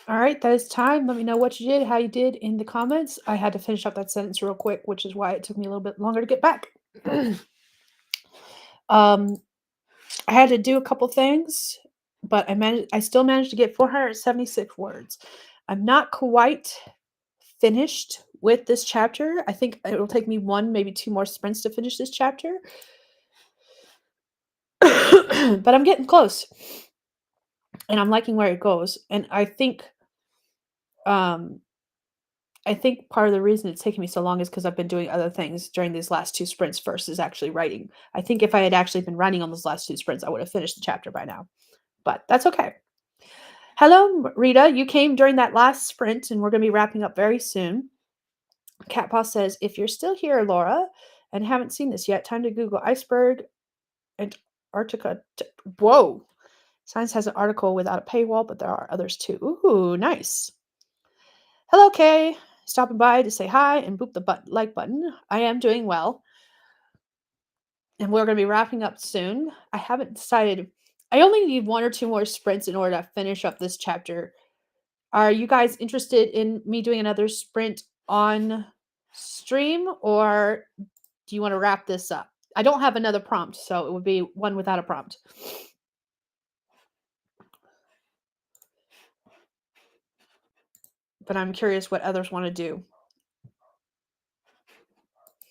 Speaker 1: All right, that is time. Let me know what you did, how you did in the comments. I had to finish up that sentence real quick, which is why it took me a little bit longer to get back. um, I had to do a couple things, but I still managed to get 476 words. I'm not quite finished with this chapter. I think it will take me one, maybe two more sprints to finish this chapter. But I'm getting close. And I'm liking where it goes. And um I think part of the reason it's taking me so long is because I've been doing other things during these last two sprints versus actually writing. I think if I had actually been writing on those last two sprints, I would have finished the chapter by now. But that's okay. Hello, Rita. You came during that last sprint, and we're going to be wrapping up very soon. Cat Paw says, if you're still here, Laura, and haven't seen this yet, time to Google iceberg Antarctica. Whoa. Science has an article without a paywall, but there are others too. Ooh, nice. Hello, Kay. Stopping by to say hi and boop the like button. I am doing well. And we're going to be wrapping up soon. I haven't decided. I only need one or two more sprints in order to finish up this chapter. Are you guys interested in me doing another sprint on stream, or do you want to wrap this up? I don't have another prompt, so it would be one without a prompt. But I'm curious what others want to do.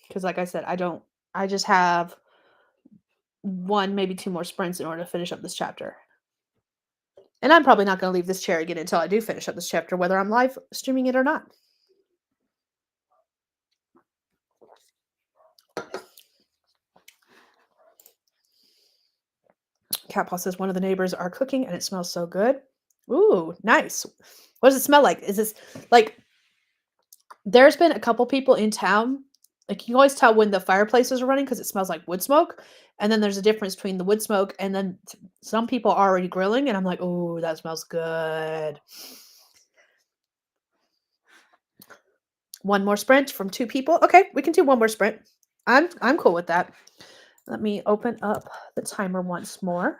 Speaker 1: Because like I said, I just have one, maybe two more sprints in order to finish up this chapter. And I'm probably not going to leave this chair again until I do finish up this chapter, whether I'm live streaming it or not. Cat Paw says one of the neighbors are cooking and it smells so good. Ooh, nice. What does it smell like? Is this like there's been a couple people in town. Like you can always tell when the fireplaces are running because it smells like wood smoke. And then there's a difference between the wood smoke and then some people are already grilling, and I'm like, oh, that smells good. One more sprint from two people. Okay, we can do one more sprint. I'm cool with that. Let me open up the timer once more.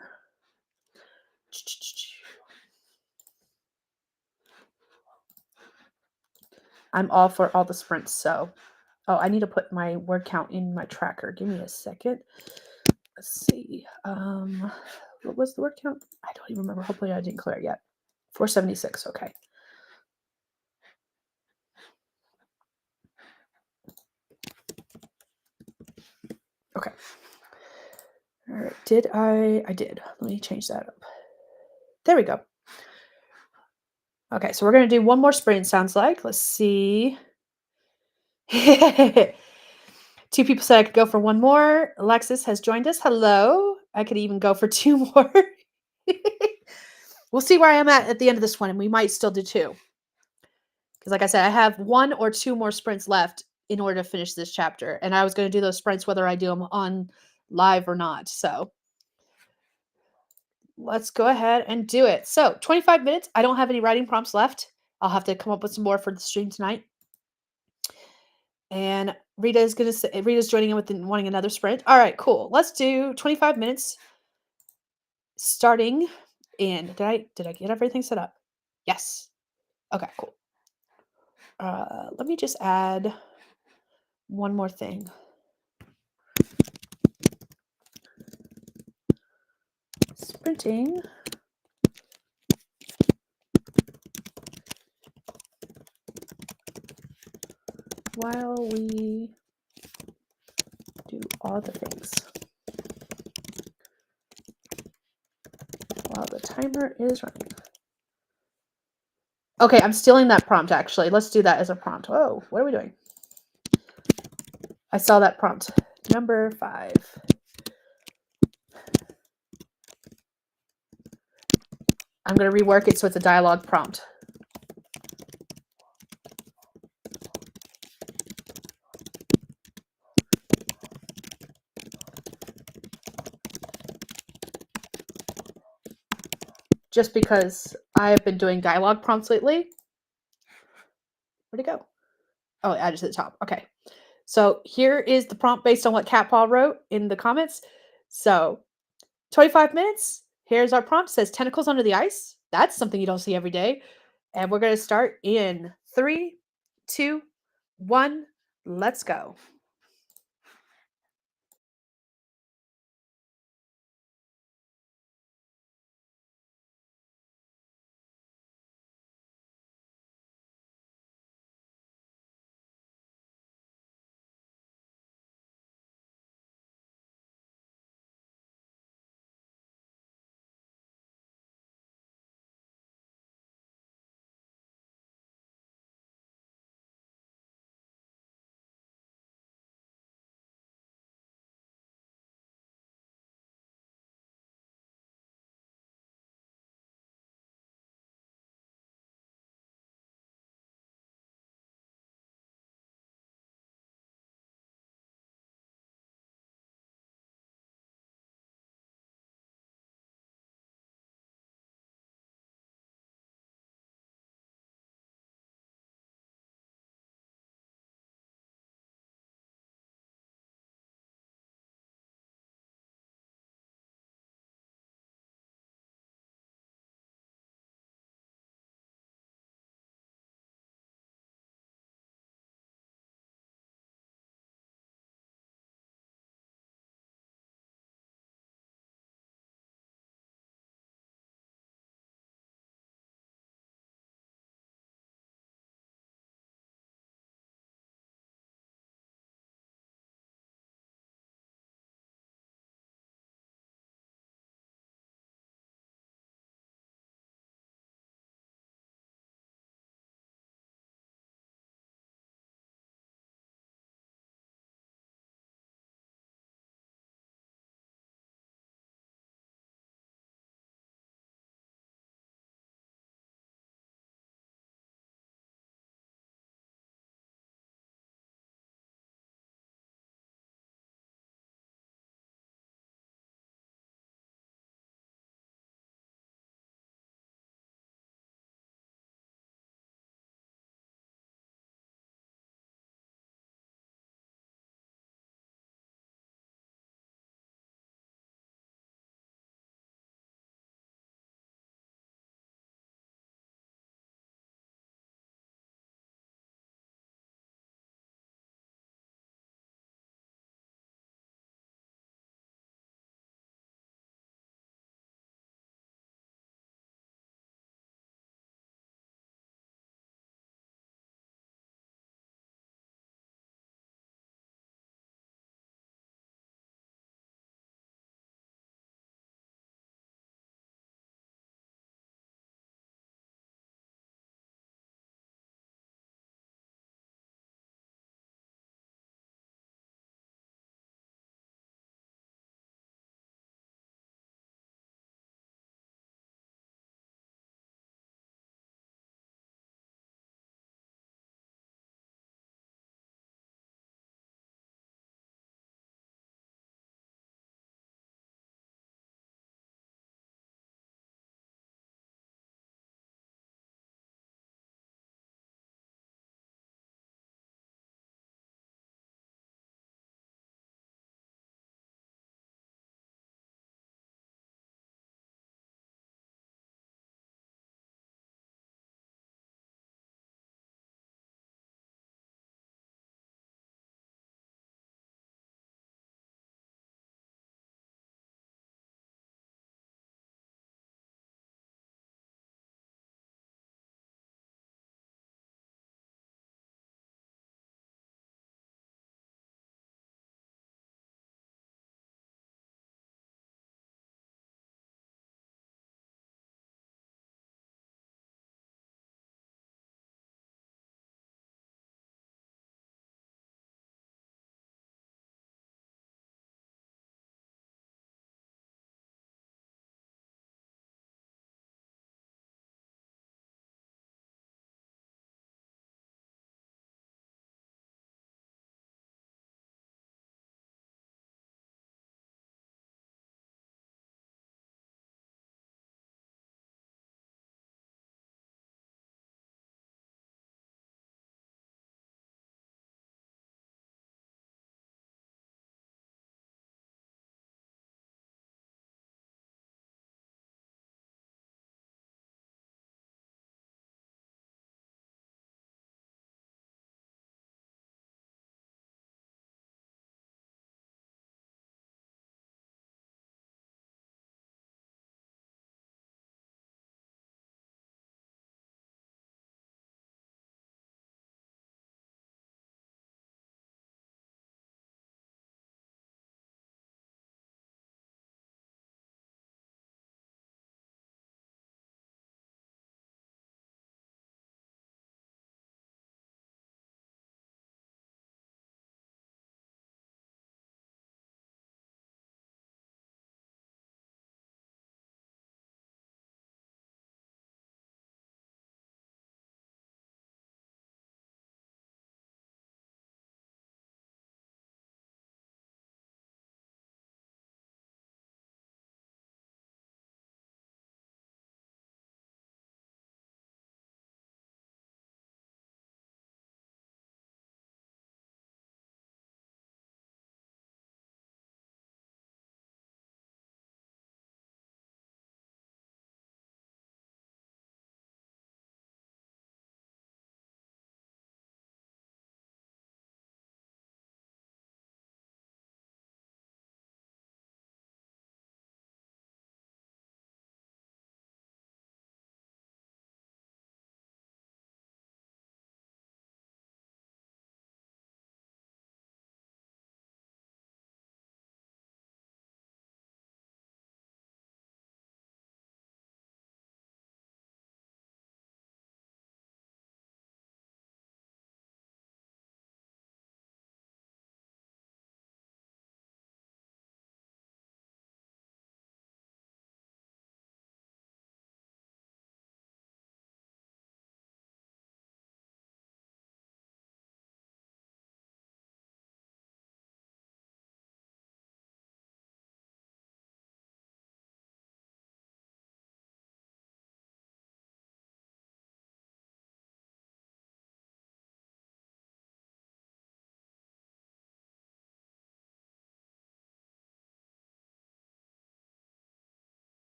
Speaker 1: I'm all for all the sprints, so I need to put my word count in my tracker. Give me a second. Let's see. What was the word count? I don't even remember. Hopefully I didn't clear it yet. 476. Okay. Okay. All right. Did I did. Let me change that up. There we go. Okay, so we're going to do one more sprint, sounds like. Let's see. Two people said I could go for one more. Alexis has joined us. Hello. I could even go for two more. We'll see where I am at the end of this one, and we might still do two. Because like I said, I have one or two more sprints left in order to finish this chapter. And I was going to do those sprints whether I do them on live or not. So let's go ahead and do it. So 25 minutes. I don't have any writing prompts left. I'll have to come up with some more for the stream tonight. And Rita's joining in with wanting another sprint. All right, cool. Let's do 25 minutes starting in. Did I get everything set up? Yes. Okay, cool. Let me just add one more thing. Sprinting. While we do all the things. While the timer is running. Okay, I'm stealing that prompt actually. Let's do that as a prompt. Oh, what are we doing? I saw that prompt. Number 5. I'm going to rework it so it's a dialogue prompt. Just because I have been doing dialogue prompts lately. Where'd it go? Oh, it added to the top. Okay. So here is the prompt based on what Cat Paw wrote in the comments. So 25 minutes. Here's our prompt. It says tentacles under the ice. That's something you don't see every day. And we're going to start in three, two, one. Let's go.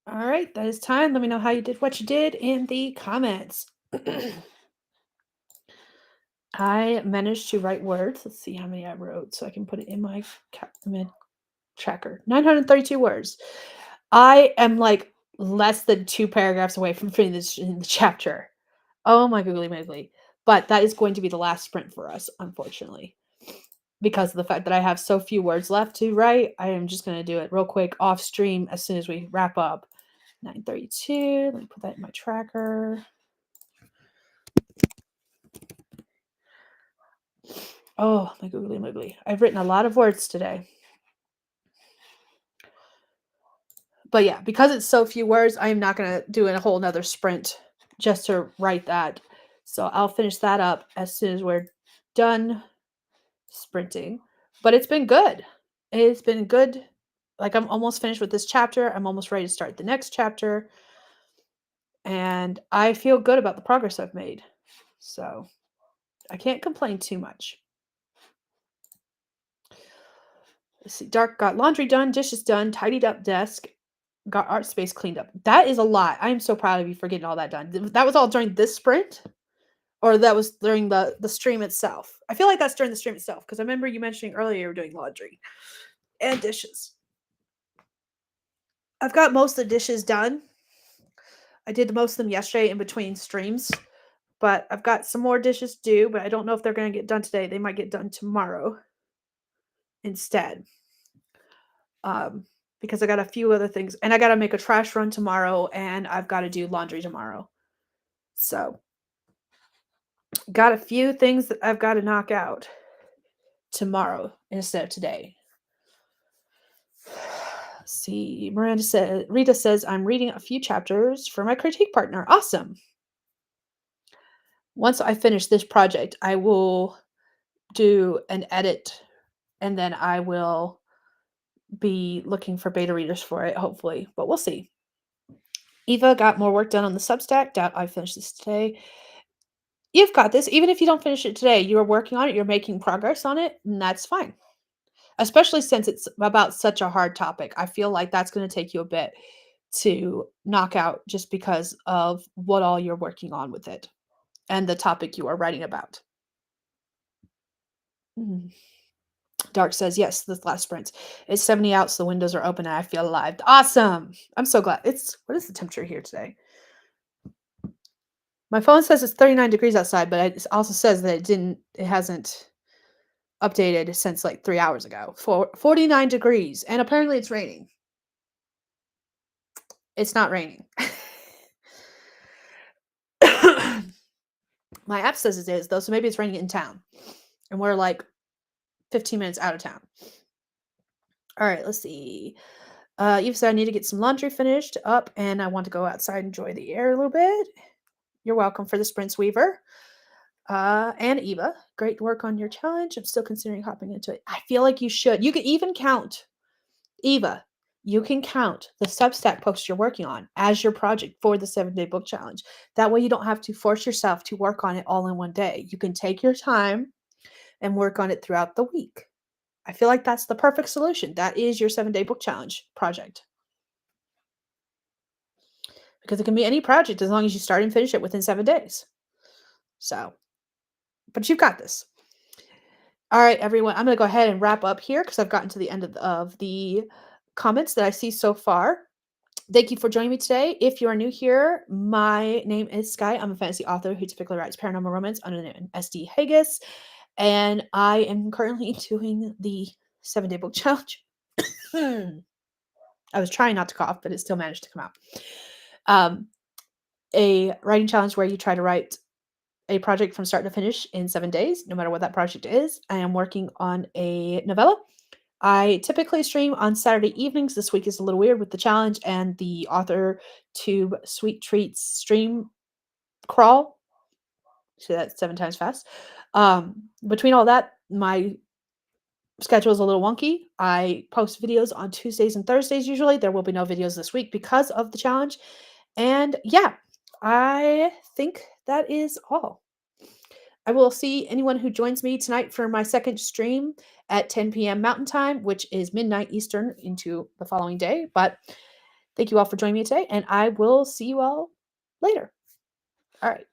Speaker 1: All right, that is time. Let me know how you did what you did in the comments. I managed to write words. Let's see how many I wrote so I can put it in my mid tracker. 932 words. I am like less than 2 paragraphs away from finishing the chapter. Oh my googly moogly. But that is going to be the last sprint for us, unfortunately. Because of the fact that I have so few words left to write, I am just going to do it real quick off stream as soon as we wrap up. 932. Let me put that in my tracker. Oh, my googly moogly. I've written a lot of words today. But yeah, because it's so few words, I am not going to do a whole nother sprint just to write that. So I'll finish that up as soon as we're done sprinting. But it's been good. It's been good. Like I'm almost finished with this chapter. I'm almost ready to start the next chapter. And I feel good about the progress I've made. So I can't complain too much. Let's see. Dark got laundry done, dishes done, tidied up desk, got art space cleaned up. That is a lot. I am so proud of you for getting all that done. That was all during this sprint, or that was during the stream itself. I feel like that's during the stream itself because I remember you mentioning earlier you were doing laundry and dishes. I've got most of the dishes done. I did most of them yesterday in between streams, but I've got some more dishes due, but I don't know if they're going to get done today. They might get done tomorrow instead. Because I got a few other things, and I got to make a trash run tomorrow, and I've got to do laundry tomorrow. So, got a few things that I've got to knock out tomorrow instead of today. Let's see, Rita says, I'm reading a few chapters for my critique partner. Awesome. Once I finish this project, I will do an edit, and then I will be looking for beta readers for it, hopefully, but we'll see. Eva got more work done on the Substack. Doubt I finished this today. You've got this. Even if you don't finish it today, you are working on it, you're making progress on it, and that's fine. Especially since it's about such a hard topic. I feel like that's going to take you a bit to knock out just because of what all you're working on with it and the topic you are writing about. Dark says, yes, this last sprint. It's 70 out, so the windows are open and I feel alive. Awesome. I'm so glad. What is the temperature here today? My phone says it's 39 degrees outside, but it also says that it hasn't updated since like 3 hours ago. 49 degrees, and apparently it's raining. It's not raining. My app says it is, though, so maybe it's raining in town. And we're like 15 minutes out of town. All right, let's see. Eve said I need to get some laundry finished up, and I want to go outside and enjoy the air a little bit. You're welcome for the sprints, Weaver. And Eva, great work on your challenge. I'm still considering hopping into it. I feel like you should. You can even count, Eva, you can count the Substack posts you're working on as your project for the 7-day book challenge. That way you don't have to force yourself to work on it all in one day. You can take your time and work on it throughout the week. I feel like that's the perfect solution. That is your 7-day book challenge project. Because it can be any project as long as you start and finish it within 7 days. So, but you've got this. All right, everyone, I'm going to go ahead and wrap up here because I've gotten to the end of the comments that I see so far. Thank you for joining me today. If you are new here, my name is Skye. I'm a fantasy author who typically writes paranormal romance under the name SD Hegyes, and I am currently doing the 7-day book challenge. I was trying not to cough, but it still managed to come out. A writing challenge where you try to write a project from start to finish in 7 days, no matter what that project is. I am working on a novella. I typically stream on Saturday evenings. This week is a little weird with the challenge and the author tube sweet treats stream crawl. Say that 7 times fast. Between all that, my schedule is a little wonky. I post videos on Tuesdays and Thursdays usually. There will be no videos this week because of the challenge. And yeah, I think that is all. I will see anyone who joins me tonight for my second stream at 10 p.m. Mountain Time, which is midnight Eastern into the following day. But Thank you all for joining me today, and I will see you all later. All right.